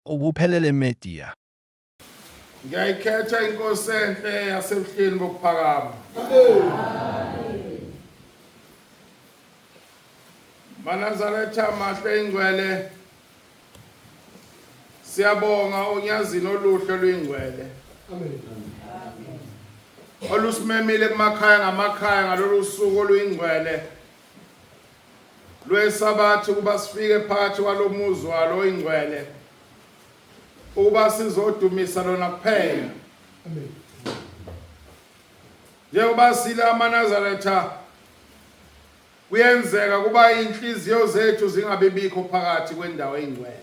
ubuphelele media. Ngiyayikhetha inkosi enhle yasebuhleni bokuphakama. Manazaretha mahle ingcwele. Siyabonga unyazini oluhle lwingcwele. Amen. Olusimemile kumakhaya ngamakhaya ngalolu suku oluyingcwele. Lwesabathi kuba sifike phakathi kwalomuzi walo ingcwele. Uba sizodumisa lona kuphela. Amen. Njengoba sila amaNazaretha kuyenzeka kuba inhliziyo zethu zingabibikho phakathi kwendawo engcwele.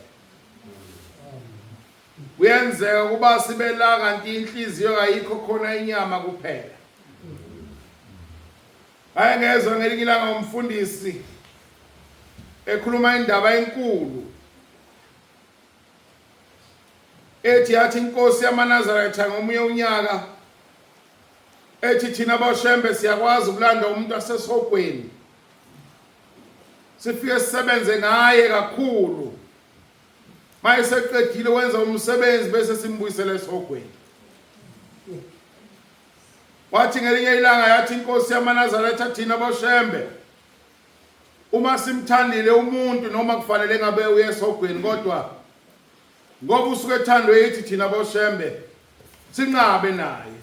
Kuyenzeka kuba sibela kanti inhliziyo ayikho khona inyama kuphela. Ayengezwe ngelinye ilanga umfundisi ekhuluma indaba enkulu. Ethi yathi inkosi yamaNazaretha ngomunye unyaka ethi thina boshembe siyakwazi ukulanda umuntu asesogweni. Sifike sisebenze ngaye kakhulu. Mayiseqedile wenza umsebenzi bese simbuyisela esogweni. Wathi ngelinye ilanga yathi inkosi yamaNazaretha thina boshembe uma simthandile umuntu noma kufanele ngabe uye esogweni kodwa ngoba usuke ethandwe yithi thina boshembe sinqabe naye.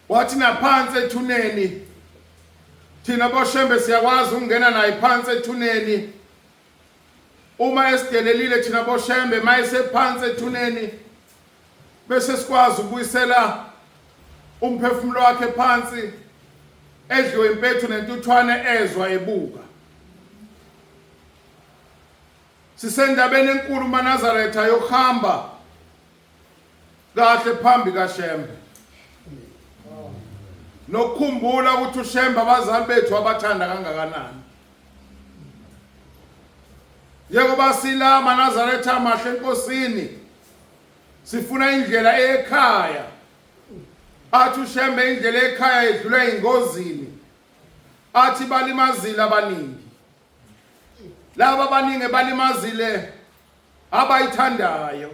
Wathi naphansi ethuneni thina boshembe siyakwazi ukungena naye phansi ethuneni. Uma esidelelile thina boshembe mayesephansi ethuneni bese sikwazi ukubuyisela umphefumulo wakhe phansi edliwe impethu nentuthwane ezwa ebuka. Sisendabeni enkulu uManazaretha yokuhamba kahle phambi kaShembe. Nokukhumbula ukuthi uShembe abazali bethu abathanda kangakanani. Njengoba sila amaNazaretha amahle enkosini sifuna indlela ekhaya. Athi uShembe indlela ekhaya edlule ingozini. Athi balimazile abaningi. Laba abaningi balimazile abayithandayo.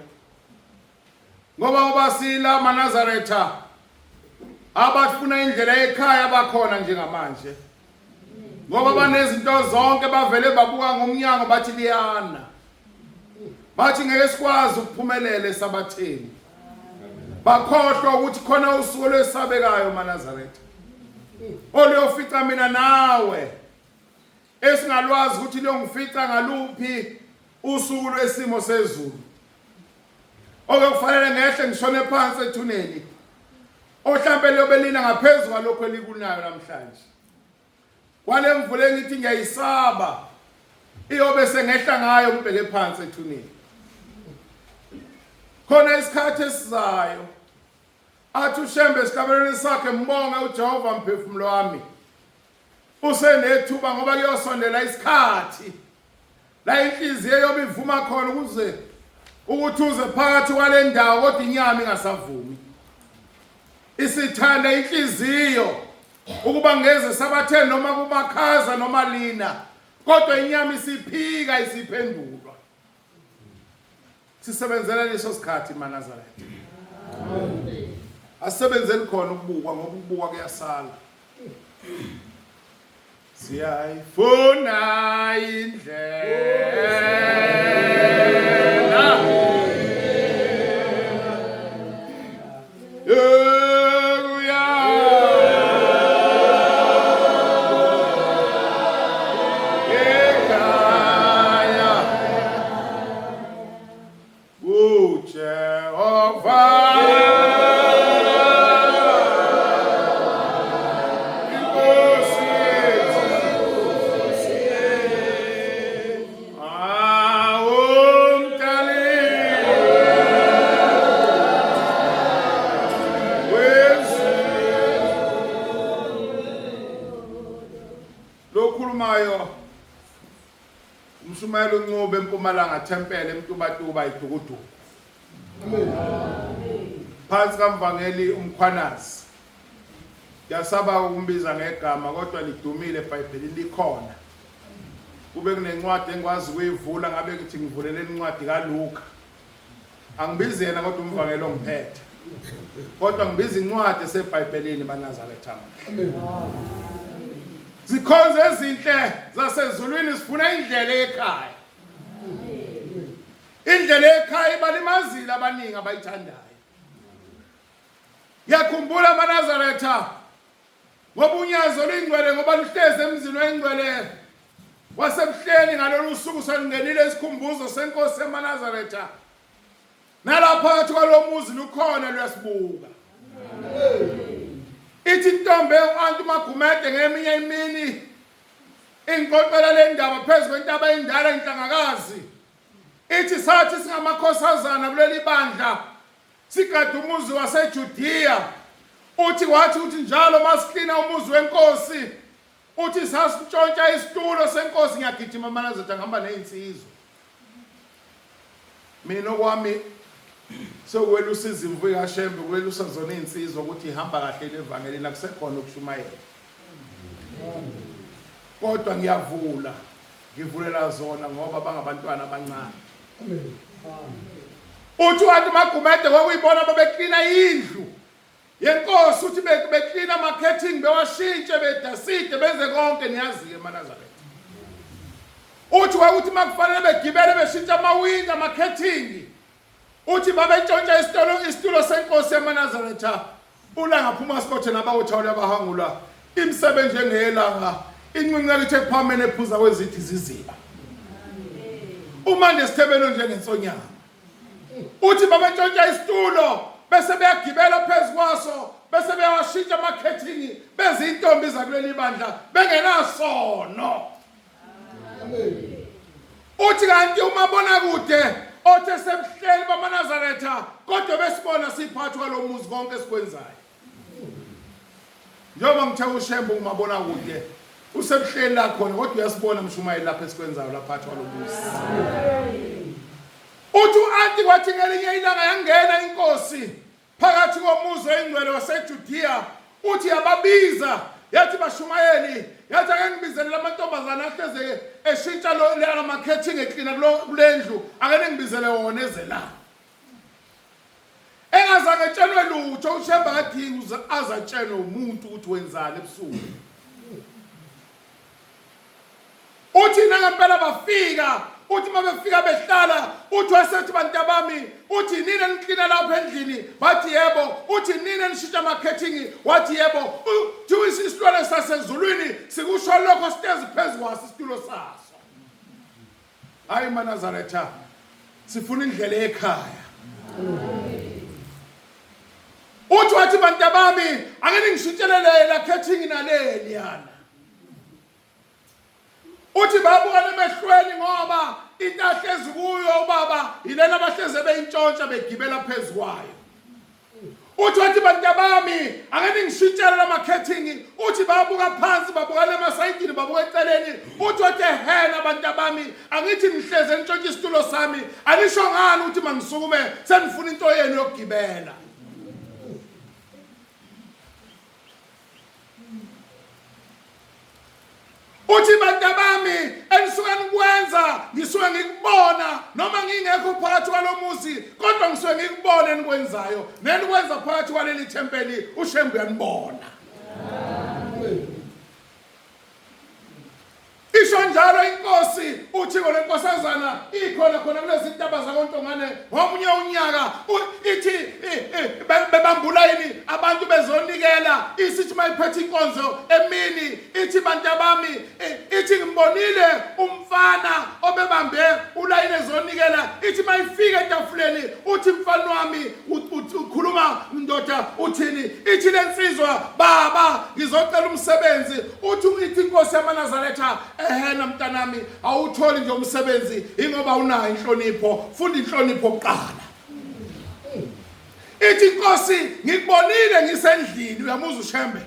Ngoba ubasila amaNazaretha abafuna indlela ekhaya bakhona njengamanje. Ngoba banezinto zonke bavele babuka ngomnyango bathi liyana. Bathi ngeke sikwazi ukuphumelela esabatheni. Bakhohlwa ukuthi khona usuku lwesabekayo maNazaretha. Oliyofica mina nawe. Esingalwazi ukuthi liyongifica ngaluphi usuku lwesimo sezulu. Okufanele ngehle ngishone phansi ethuneni. Ohlambe lobelina ngaphezulu kwalokho elikunayo namhlanje. Kwale mvule ngithi ngiyayisaba. Iyobe sengehla ngayo ngibheke phansi ethuneni. Khona isikhathi esizayo. Athi uShembe esikabelweni sakhe mbonga uJehova mphefumulo wami. Usenethuba ngoba kuyosondela isikhathi. La inhliziyo yobe ivuma khona ukuze ukuthi uze phakathi kwale ndawo kodwa inyama ingasavumi. Isithanda inhliziyo ukuba ngeze sabatheni noma kumakhaza noma lina kodwa inyama isiphika isiphendulwa. Sisebenzela leso sikhathi maNazaretha. Amen. Asebenzeni khona ukubukwa ngoba ukubukwa kuyasala. Siyayifuna indlela. Umshumayelo uNcube eMpumalanga Thempele eMtubatuba iDukuduku. Amen. Phansi kaMvangeli uMkhwanazi. Yasaba ukumbiza ngegama kodwa lidumile eBhayibhelini likhona. kube kunencwadi engikwazi ukuyivula ngabe kuthi ngivulele incwadi kaLuka. Angibizi yena kodwa umvangelo ngiphethe. Kodwa ngibiza incwadi eseBhayibhelini baNazaretha. Zikhonze ezinhle zasezulwini sifuna indlela ekhaya. Indlela ekhaya balimazile abaningi abayithandayo. Ngiyakhumbula baNazaretha ngoba unyazo lingcwele ngoba luhleze emzini wengcwele wasebuhleni ngalolu suku sangenile isikhumbuzo senkosi yamaNazaretha. Nalapha phakathi kwalomuzi lukhona luyasibuka. Ithi intombi uAntu Magumede ngeminye imini inqoqela le ndaba phezulu kwentaba endala inhlangakazi. Ithi sathi singamakhosazana kuleli bandla sigada umuzi waseJudiya. Uthi njalo masiklina umuzi wenkosi. Uthi sasintshontsha isitulo senkosi ngiyagijima amaNazaretha ngihamba nezinsizwa. Mina okwami sokwelusa izimvu kaShembe kwelusa zona izinsizwa ukuthi ihamba kahle levangelini akusekhona ukushumayela. Kodwa ngiyavula ngivulela zona ngoba bangabantwana abancane. Uthi uAntu Magumede kwakuyibona babeklina indlu yenkosi uthi beklina ama-curtain bewashintshe bedaside benze konke niyazi-ke eMaNazaretha. Uthi kwakuthi makufanele begibele beshintsha amawindi ama-curtain. Uthi babentshontsha isitulo senkosi yamaNazaretha. Ulanga phuma sikothe nabawuthawula abahangula imisebenzi engeyelanga incince lithe kuphambene ephuza kwezithi ziziba. Umande sithebelo njengensonyama. Uthi babentshontsha isitulo bese beyagibela phezu kwaso bese beyawashintsha ama-curtain benze intombi zakuleli bandla bengenasono. Uthi kanti umabonakude othe sebuhleli bamaNazaretha kodwa besibona siphakathi kwalomuzi konke esikwenzayo. Njengoba ngithe uShembe umabonakude usebuhleli la khona kodwa uyasibona mshumayeli lapha esikwenzayo lapha phakathi kwalomuzi. Uthi uAnti kwathi ngelinye ilanga yangena inkosi phakathi komuzi wengcwele waseJudiya. Uthi yababiza yathi bashumayeli yathi ake ngibizele lamantombazana ahleze eshintsha lo ama-curtain eklina kulendlu ake ngibizele wona ezela. Engazange etshelwe lutho uShembe akadingi azatshelwe umuntu ukuthi wenzani ebusuku. Uthi nangempela bafika. Uthi mabefika behlala uthi wasethi bantabami uthi nini niklina lapha endlini bathi yebo. Uthi nini nishintsha ama-curtain wathi yebo. Uthi isitulo sasezulwini sikusho lokho sitezi phezu kwaso isitulo saso. Hayi eMaNazaretha sifuna indlela ekhaya. Uthi wathi bantabami ake ngishintshele la curtain naleli yana. Uthi babukane emehlweni ngoba into ahlezi kuyo ubaba yilena abahleze beyintshontsha begibela phezu kwayo. Uthi wathi bantabami ake ngishintshele ama-curtain. Uthi babuka phansi babuka emasayidini babuka eceleni. Uthi wathi hena bantabami angithi nihleze nitshontshe isitulo sami anisho ngani ukuthi mangisukume senifuna into yenu yokugibela. Uthi bantabami engisuke nikwenza ngisuke ngikubona noma ngingekho phakathi kwalomuzi kodwa ngisuke ngikubona enikwenzayo nenikwenza phakathi kwaleli thempeli uShembe uyanibona. Isho njalo inkosi uthiko lenkosazana ikhona khona kulezi ntaba zakoNtongane ngomunye unyaka ithi bebambula yini abantu bezonikela isithi mayiphethe inkonzo emini ithi bantabami ithi ngimbonile umfana obebambe ulayini ezonikela ithi mayifika etafuleni uthi mfana wami ukhuluma ndoda uthini ithi lensizwa baba ngizocela umsebenzi uthi ithi inkosi yamaNazaretha ehena mntanami awutholi nje umsebenzi ingoba unayo inhlonipho funda inhlonipho kuqala. Ithi inkosi ngikubonile ngisendlini uyamuzwa uShembe.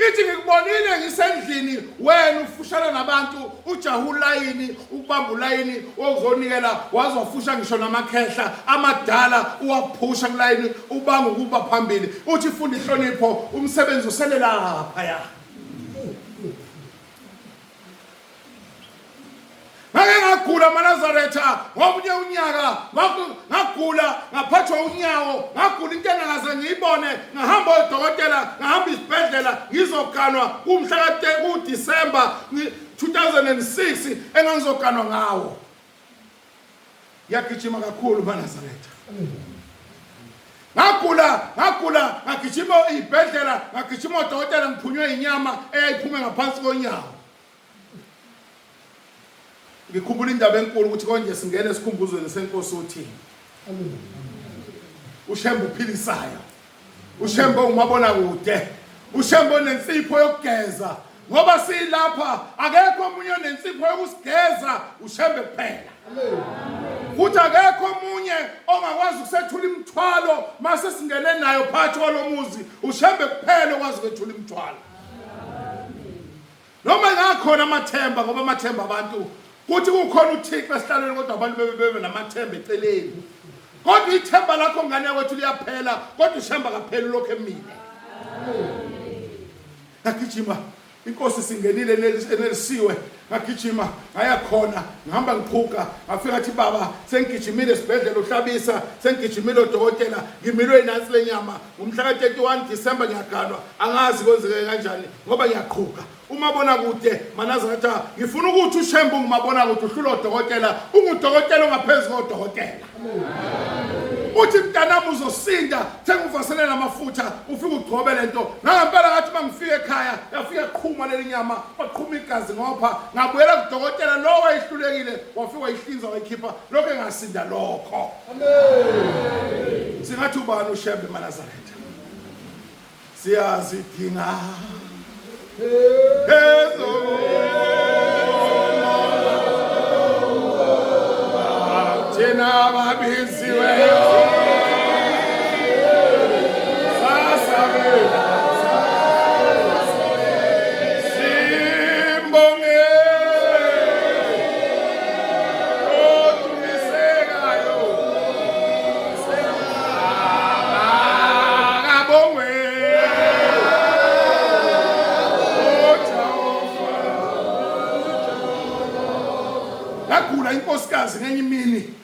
Ithi ngikubonile ngisendlini wena ufushana nabantu ujahu layini ukubamba ulayini ozonikela wazofusha ngisho namakhehla amadala uwaphusha kulayini ubanga ukuba phambili uthi funda inhlonipho umsebenzi uselela lapha ya. ngake ngagula maNazaretha ngomunye unyaka ngagula ngaphathwa unyawo ngagula into engaze ngiyibone ngahamba odokotela ngahamba isibhedlela ngizoganwa kumhla kuDisemba 2006 engangizoganwa ngawo yagijima kakhulu maNazaretha ngagula ngagijima ibhedlela ngagijima odokotela ngiphunywe inyama eyayiphume ngaphansi konyawo ngikhumbula indaba enkulu ukuthi konje singene esikhumbuzweni senkosi uthini uShembe uphilisayo uShembe ungumabona kude uShembe onensipho yokugeza ngoba silapha akekho omunye onensipho yokusigeza uShembe kuphela futhi akekho omunye ongakwazi ukusethula imithwalo mase singene nayo phakathi kwalomuzi uShembe kuphela okwazi ukwethula imithwalo noma ngakhona amathemba ngoba amathemba abantu kuthi kukhona uThixo esihlalweni kodwa abantu bebe namathemba eceleni kodwa ithemba lakho ngane wethu liyaphela kodwa uShembe akapheli lokho emile ngagijima inkosi singenile enelisiwe ngagijima ngaya khona ngihamba ngiphuka ngafika thi baba sengigijimile esibhedlela uhlabisa sengigijimile odokotela ngimilwe inansi lenyama ngomhla ka31 December ngiyaganwa angazi kwenzeke kanjani ngoba ngiyaqhuka umabona kude maNazaretha ngifuna ukuthi uShembe ungumabona kude uhlula odokotela ungudokotela ongaphezulu kodokotela uthi mntanami uzosinda sengivaselele amafutha ufike ugcobe lento ngempela ngathi mangifike ekhaya yafika eqhuma lelinyama waqhuma igazi ngopha ngabuyela kudokotela lo wayihlulekile wafika wayihlinza wayikhipha lokho engasinda lokho amen singathi ubani uShembe maNazaretha siyazidinga Jena babiziwe sasabe simbonge otumisekayo akabongwe yagula inkosikazi ngenye imini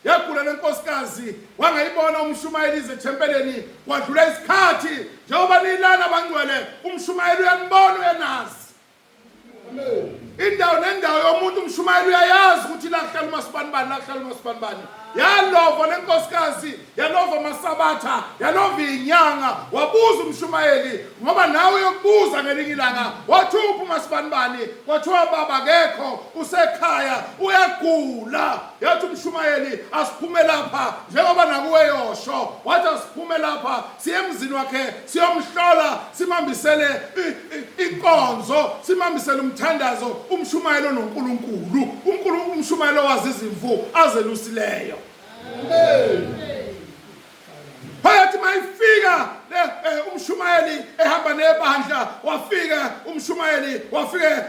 yagula lenkosikazi wangayibona umshumayeli ezethempeleni kwadlula isikhathi njengoba nilana abangcwele umshumayeli uyanibona uyenazi indawo nendawo yomuntu umshumayeli uyayazi ukuthi la kuhlala uMasibanibani yalova lenkosikazi yalova masabatha yalova inyanga wabuza umshumayeli ngoba nawe uyokubuza ngelinye ilanga wathupha uMasibanibani wathiwa baba akekho usekhaya uyagula yathi umshumayeli asiphume lapha njengoba nakuwe yosho wathi asiphume lapha siye emzini wakhe siyomhlola simambisele inkonzo simambisele umthandazo umshumayeli onoNkulunkulu umshumayeli owazi izimvu azelusileyo phakathi mayifika umshumayeli ehamba nebandla wafika umshumayeli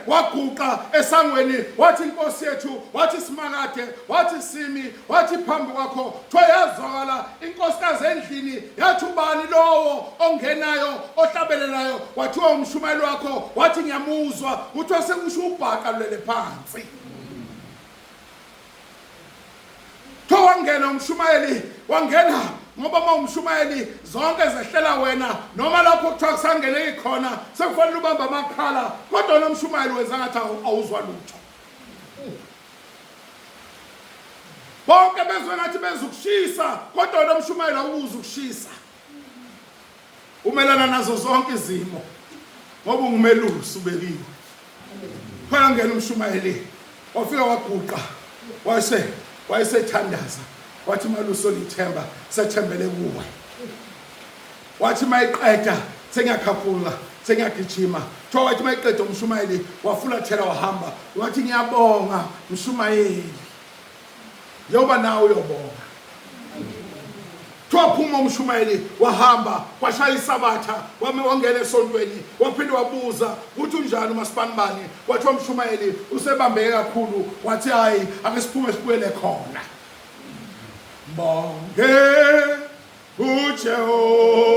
waguqa esangweni wathi inkosi yethu wathi simakade wathi simi wathi phambi kwakho thoyazwakala inkosikazi endlini yathi ubani lowo ongenayo ohlabelelayo wathiwa umshumayeli wakho wathi ngiyamuzwa uthiwa sekusho ubhaqa lwele phansi wangena umshumayeli wangena ngoba umshumayeli zonke zehlela wena noma lapho kuthiwa kusangene ikhona sekufanele ubamba amakhala kodwa nomshumayeli wenza ngathi awuzwa lutho bonke bezwe ngathi bezukushisa kodwa nomshumayeli awubuza ukushisa umelana nazo zonke izimo ngoba ungumelusi ubekiwe khona ngena umshumayeli wafika waguqa wayesethandaza wathi maluso lithemba sethembele kuwe wathi mayiqeda sengiyakhafula sengiyagijima wathi mayiqeda umshumayeli wafulathela wahamba wathi ngiyabonga mshumayeli njengoba nawe uyobonga waphuma umshumayeli wahamba washaya isabatha wangena esontweni waphinde wabuza uthi unjani uMasibanibani wathi umshumayeli usebambeke kakhulu wathi hayi ake siphume sibuyele khona bonke uJehova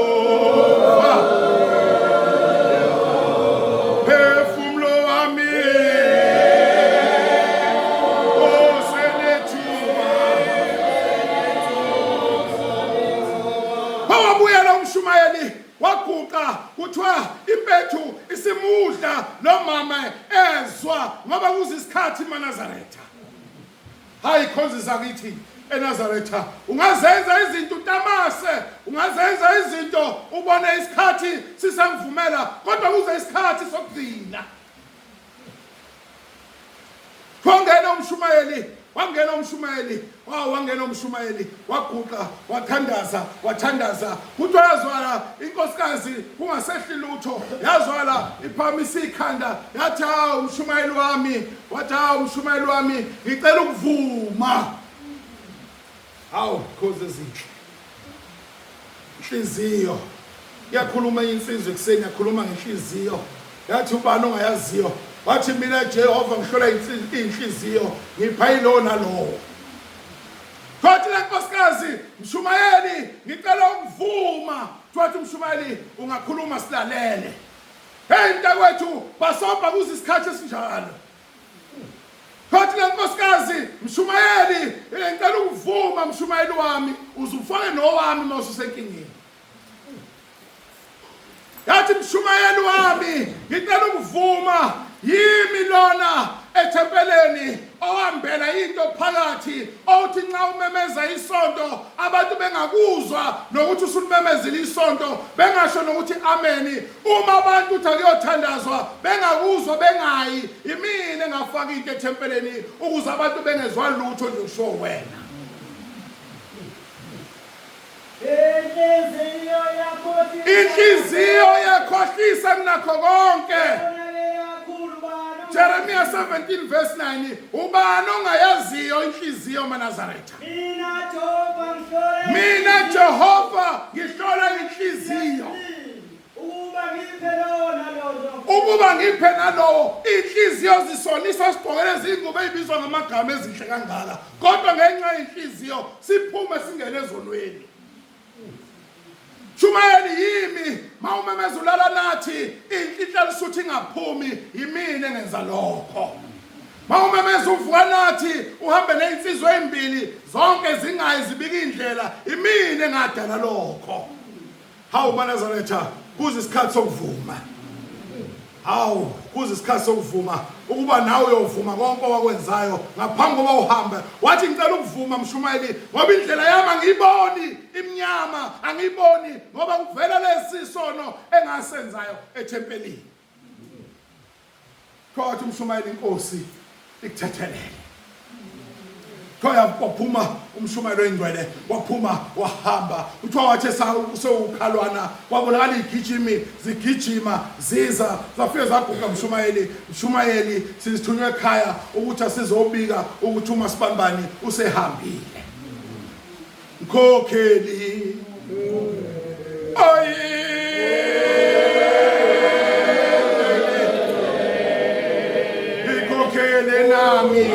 phefumulo wami imudla lo mama ezwa ngoba kuzisikhathi eNazaretha. Hayi khonzi zakithi eNazaretha ungazenza izinto utamase, ungazenza izinto ubone isikhathi sisangivumela kodwa kuze isikhathi sokugcina. Kwangena umshumayeli waguqa wathandaza kuthi yazwala inkosikazi kungasehli lutho, yazwala iphamisa ikhanda yathi hawu umshumayeli wami ngicela ukuvuma. Hawu khoze ezinhle inhliziyo yakhuluma insizwe kuseni, yakhuluma ngenhliziyo yathi ubani ongayaziyo wathi mina Jehova ngihlola inhliziyo ngipha yilo nalowo. Kwathi le nkosikazi mshumayeli ngicela ukuvuma. Kwathi umshumayeli ungakhuluma silalele. Hey mntakwethu basomba kuzisikhathi esinjalo. Kwathi le nkosikazi mshumayeli ngicela ukuvuma mshumayeli wami uzufake nowami mawususenkingeni. Yathi mshumayeli wami ngicela ukuvuma yimi lona ethempeleni owambela into phakathi othi nxa umemeza isonto abantu bengakuzwa nokuthi usulumemezile isonto bengasho nokuthi ameni. Uma abantu uthi akuyothandazwa bengakuzwa bengayi, imina engafaka into ethempeleni ukuze abantu bengezwa lutho nje usho wena. Inhliziyo yakhohlisa kunakho konke. Jeremiah 17 verse 9 ubani ongayaziyo inhliziyo eNazaretha? Mina Jehova ngihlola inhliziyo ukuba ngiphe nalowo. Inhliziyo zisonisa sigqokele izingubo ezibizwa ngamagama ezinhle kangaka kodwa ngenxa yenhliziyo siphume singene ezonweni. Shumayeli yimi mawumemeza ulala nathi inhliziyo lisuthi ngaphumi, yimina engenza lokho. Mawumemeza uvuka nathi uhambe neinsizwe ezimbili zonke zingayi zibika indlela, yimina engadala lokho. Hawu eNazaretha kuze isikhathi sokuvuma. Hawu kuze isikhathi sokuvuma ukuba nawe uyovuma konke owakwenzayo ngaphambi kokuba uhambe. Wathi ngicela ukuvuma mshumayeli ngoba indlela yami angiyiboni, imnyama angiyiboni ngoba kuvela lesisono engasenzayo ethempelini. Kwathi umshumayeli inkosi ikuthethelele. Waphuma umshumayeli oyingcwele waphuma wahamba. Uthiwa wathi sewukhalwana kwabonakala igijimi zigijima ziza zafike zaguqa mshumayeli sizithunywe ekhaya ukuthi asizobika ukuthi uMasibambani usehambile. Mkhokheli ikhokhele nami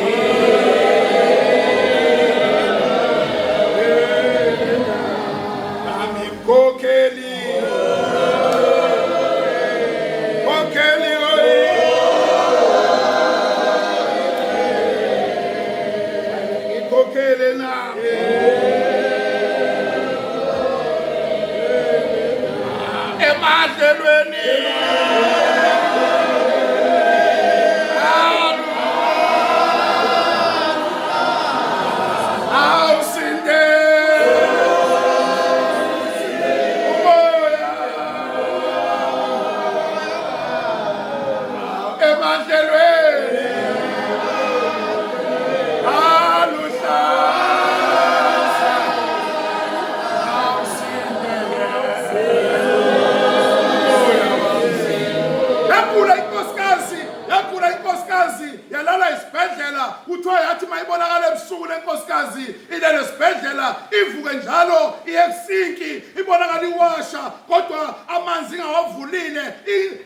yalala isibhedlela. Kuthiwa yathi mayibonakala ebusuku lenkosikazi ilele esibhedlela ivuke njalo iyesinki ibonakala iwasha kodwa amanzi ingawavulile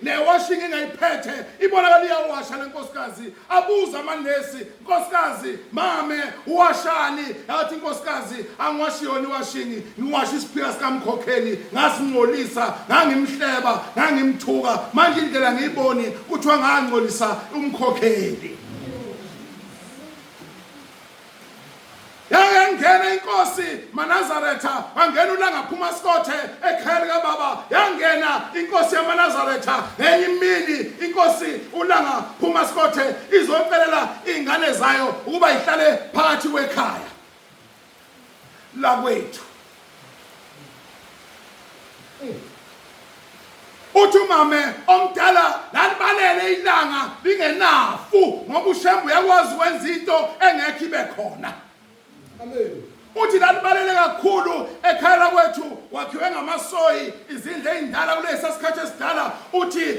newashing ingayiphethe ibonakala iyawasha lenkosikazi. Abuza amanesi, nkosikazi mame uwashani? Yathi inkosikazi angiwashi yona iwashing, ngiwasha isiphika sikamkhokheli ngasincolisa ngangimhleba ngangimthuka manje indlela ngiyiboni kuthiwa ngangcolisa umkhokheli. yangena inkosi maNazaretha wangena ulanga phuma Skothe ekhaya lika baba yangena inkosi yamaNazaretha enye imini inkosi ulanga phuma Skothe izocelela izingane zayo ukuba ihlale phakathi kwekhaya la kwethu. Uthi umame omdala lalibalele ilanga lingenafu ngoba uShembe uyakwazi ukwenza into engekho ibe khona. Amen. Uthi lalibalele kakhulu ekhaya kwethu wakhiwe ngamasoyi izindle ezindala kulesa sikhathi esidala. Uthi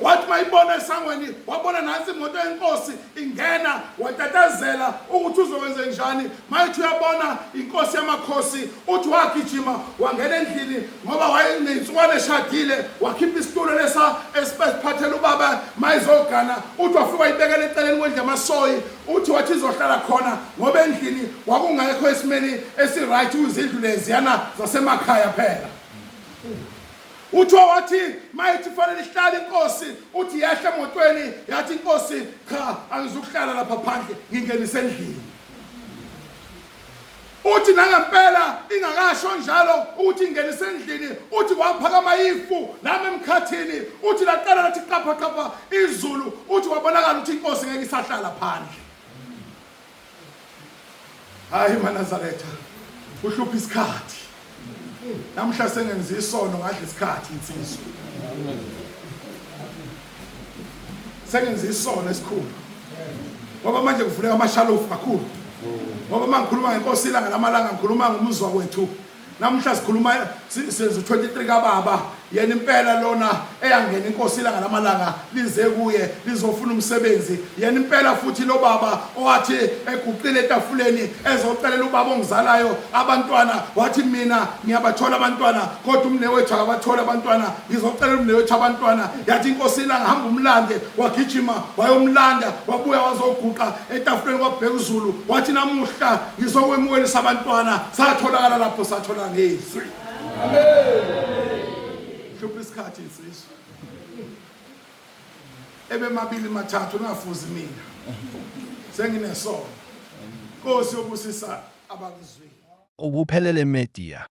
wathi mayibona esangweni wabona nansi imoto yenkosi ingena watatazela ukuthi uzokwenza njani. Mayithi uyabona inkosi yamakhosi uthi wagijima wangena endlini ngoba wayenezinsukwane eshadile wakhipha isitulo lesa esiphathela ubaba mayizogana. Uthi wafika wayibekela eceleni kwendle yamasoyi. Uthi wathi izohlala khona ngoba endlini wakungekho esimeni esiright uzindlu leziyana zasemakhaya phela. Uthi wathi mayithi fanele ihlale inkosi uthi yahla emotweni yathi inkosi cha angizukuhlala lapha phandle ngingenise endlini. Uthi nangempela ingakasho njalo uthi ingenise endlini. Uthi waphakama ifu nami emkhathini. Uthi laqala lathi qapha izulu. Uthi wabonakala ukuthi inkosi ngeke isahlala phandle. Hayi maNazaretha uhlupha isikhathi. Namhla sengenza isono ngadla isikhathi insizwe. Sengenza isono esikhulu. Ngoba manje kufuneka amashalofu kakhulu. Ngoba mangikhuluma ngenkosi ilanga lamalanga ngikhuluma ngomuzwa wethu. Namhla sikhuluma senze 23 kababa yena impela lona eyangena inkosi ilanga lamalanga lize kuye lizofuna umsebenzi. Yena impela futhi lo baba owathi eguqile etafuleni ezocelela ubaba ongizalayo abantwana wathi mina ngiyabathola abantwana kodwa umnewethu akabathola abantwana ngizocelela umnewethu abantwana. Yathi inkosi ilanga hamba umlande wagijima wayomlanda wabuya wazoguqa etafuleni kwabheka uZulu wathi namuhla ngizokwemukelisa abantwana satholakala lapho sathola ngezwi. Amen. Hlupha isikhathi insizwe. Ebe mabili mathathu ngafuzi mina. Senginesono. Nkosi yobusisa abakuzwini. Ubuphelele Media.